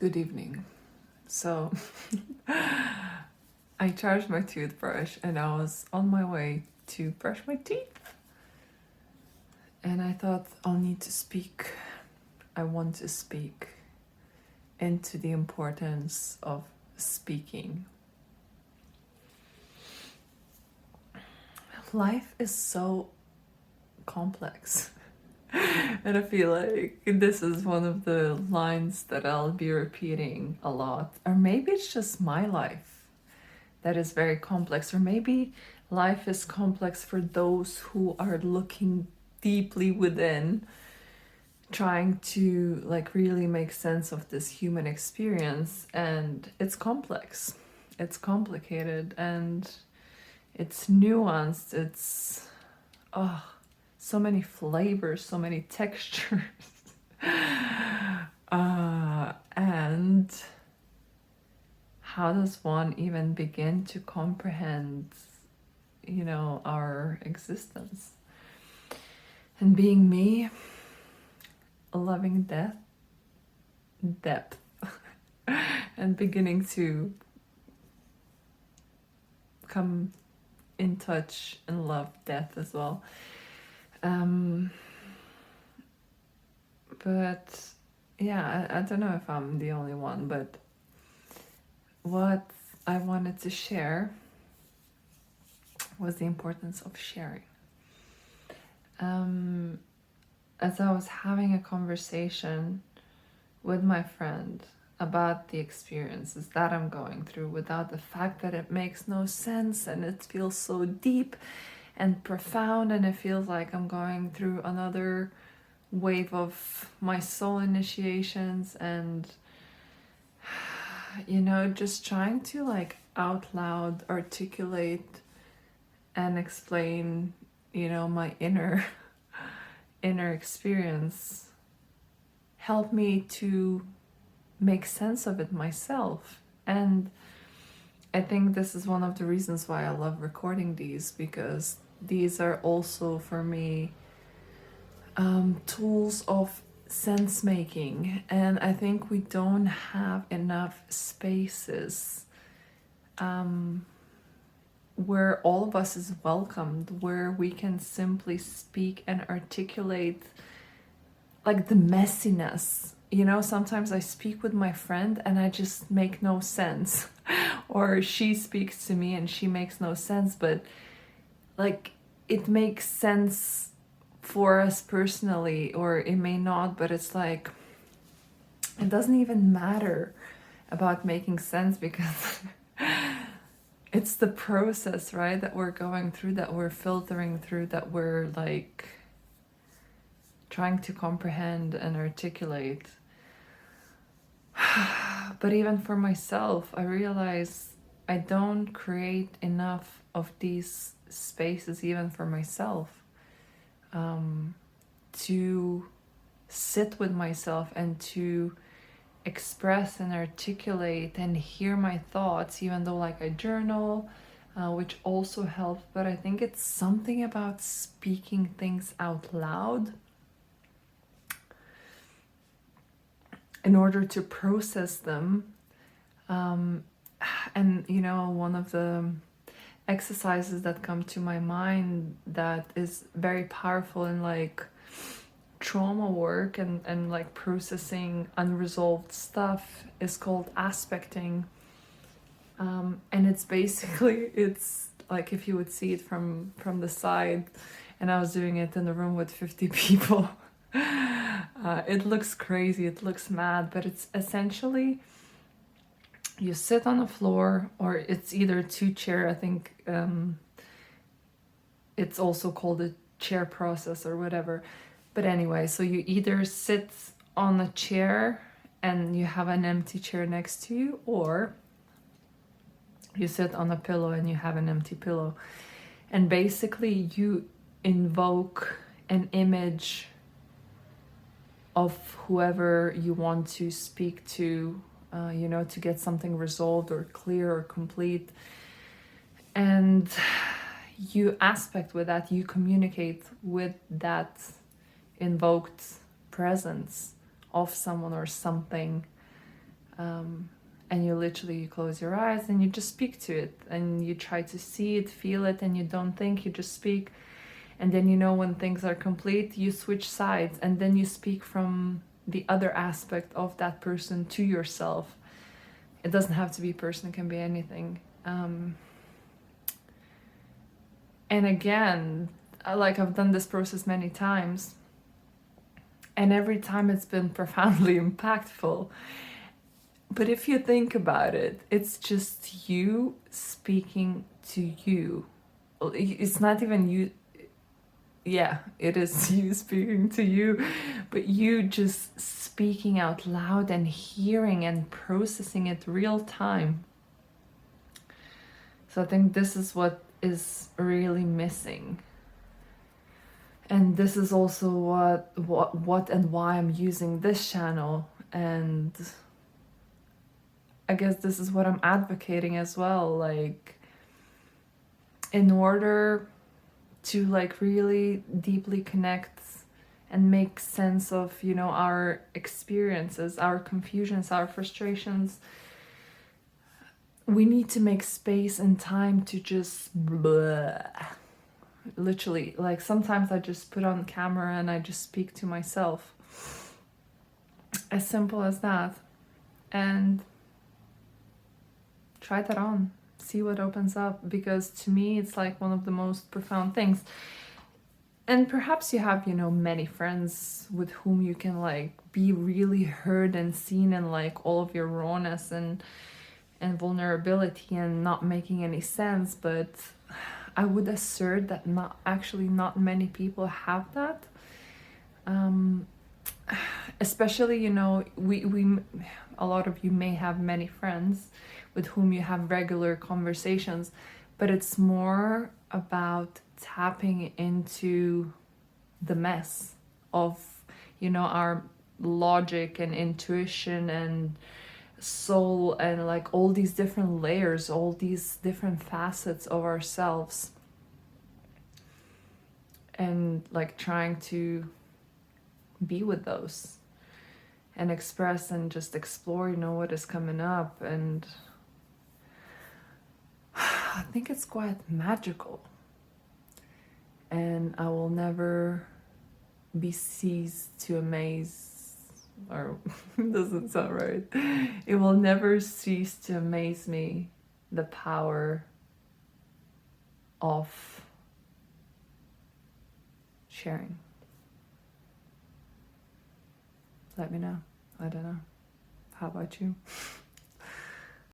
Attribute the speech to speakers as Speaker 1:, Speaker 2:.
Speaker 1: Good evening. So, I charged my toothbrush and I was on my way to brush my teeth. And I thought, I'll need to speak. I want to speak into the importance of speaking. Life is so complex. And I feel like this is one of the lines that I'll be repeating a lot. Or maybe it's just my life that is very complex. Or maybe life is complex for those who are looking deeply within, trying to like really make sense of this human experience. And it's complex. It's complicated and it's nuanced. It's so many flavors, so many textures. And how does one even begin to comprehend, our existence? And being me, loving depth, and beginning to come in touch and love death as well. But yeah, I don't know if I'm the only one, but what I wanted to share was the importance of sharing. As I was having a conversation with my friend about the experiences that I'm going through, without the fact that it makes no sense and it feels so deep and profound, and it feels like I'm going through another wave of my soul initiations, and just trying to like out loud articulate and explain my inner experience, help me to make sense of it myself. And I think this is one of the reasons why I love recording these, because these are also for me tools of sense making. And I think we don't have enough spaces where all of us is welcomed, where we can simply speak and articulate like the messiness. Sometimes I speak with my friend and I just make no sense. Or she speaks to me and she makes no sense, but like it makes sense for us personally, or it may not, but it's like it doesn't even matter about making sense, because it's the process, right, that we're going through, that we're filtering through, that we're like trying to comprehend and articulate. But even for myself, I realize I don't create enough of these spaces, even for myself, to sit with myself and to express and articulate and hear my thoughts, even though like I journal, which also helps. But I think it's something about speaking things out loud in order to process them. And one of the exercises that come to my mind that is very powerful in like trauma work and like processing unresolved stuff is called aspecting. And it's basically, it's like if you would see it from the side, and I was doing it in a room with 50 people. It looks crazy, it looks mad, but it's essentially you sit on the floor, or it's either two chair. I think it's also called a chair process or whatever. But anyway, so you either sit on a chair and you have an empty chair next to you, or you sit on a pillow and you have an empty pillow. And basically you invoke an image of whoever you want to speak to, to get something resolved or clear or complete. And you aspect with that, you communicate with that invoked presence of someone or something. And you literally close your eyes and you just speak to it, and you try to see it, feel it, and you don't think, you just speak. And then, you know, when things are complete, you switch sides, and then you speak from the other aspect of that person to yourself. It doesn't have to be a person, it can be anything. And again, like, I've done this process many times, and every time it's been profoundly impactful. But if you think about it, it's just you speaking to you. It's not even you. Yeah, it is you speaking to you, but you just speaking out loud and hearing and processing it real time. So I think this is what is really missing. And this is also what and why I'm using this channel. And I guess this is what I'm advocating as well. Like, in order to like really deeply connect and make sense of, you know, our experiences, our confusions, our frustrations, we need to make space and time to just blah. Literally, like, sometimes I just put on camera and I just speak to myself. As simple as that. And try that on, see what opens up, because to me it's like one of the most profound things. And perhaps you have, you know, many friends with whom you can like be really heard and seen in like all of your rawness and vulnerability and not making any sense, but I would assert that not many people have that. Especially, you know, we a lot of you may have many friends with whom you have regular conversations, but it's more about tapping into the mess of, you know, our logic and intuition and soul and like all these different layers, all these different facets of ourselves, and like trying to be with those and express and just explore, you know, what is coming up. And I think it's quite magical, and I will never be ceased to amaze, or doesn't sound right. It will never cease to amaze me, the power of sharing. Let me know. I don't know. How about you?